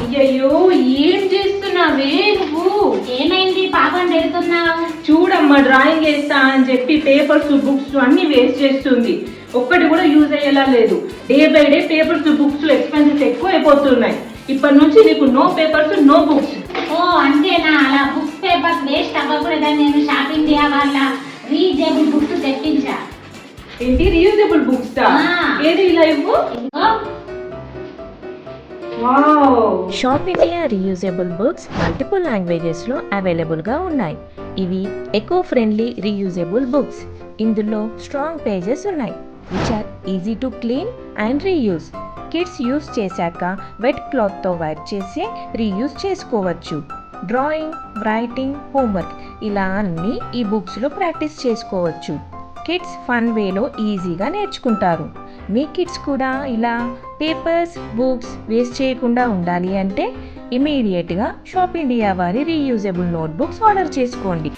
అయ్యయ్యో ఏం చేస్తున్నావే నువ్వు? ఏమైంది పాపం పెడుతున్నావు? చూడమ్మా డ్రాయింగ్ వేస్తా అని చెప్పి పేపర్స్ బుక్స్ అన్ని వేస్ట్ చేస్తుంది. ఒక్కటి కూడా యూజ్ అయ్యేలా లేదు. Day by day papers books expenses ఎక్కువ అయిపోతున్నాయి. ఇప్పటి నుంచి నీకు నో పేపర్స్ నో బుక్స్. ఓ అంతేనా? అలా బుక్స్ పేపర్స్ వేస్ట్ అవ్వకూడదని నేను షాపింగ్ వాళ్ళ రీజనబుల్ బుక్స్ తెప్పించా. ఏంటి రీయూజబుల్ బుక్స్? ఏది ఇలా ఇవ్వు. Shop India reusable books multiple లాంగ్వేజెస్లో అవైలబుల్గా ఉన్నాయి. ఇవి ఎకో ఫ్రెండ్లీ రీయూజబుల్ బుక్స్. ఇందులో స్ట్రాంగ్ పేజెస్ ఉన్నాయి which are easy to clean and reuse. Kids use చేశాక వెట్ క్లాత్తో వైప్ చేసి రీయూజ్ చేసుకోవచ్చు. డ్రాయింగ్, రైటింగ్, హోంవర్క్ ఇలా అన్నీ ఈ బుక్స్లో ప్రాక్టీస్ చేసుకోవచ్చు. కిడ్స్ ఫన్ వేలో ఈజీగా నేర్చుకుంటారు. మీ కిడ్స్ కూడా ఇలా పేపర్స్ బుక్స్ వేస్ట్ చేయకుండా ఉండాలి అంటే ఇమీడియట్గా షాప్ ఇండియా వారి రీయూజబుల్ నోట్బుక్స్ ఆర్డర్ చేసుకోండి.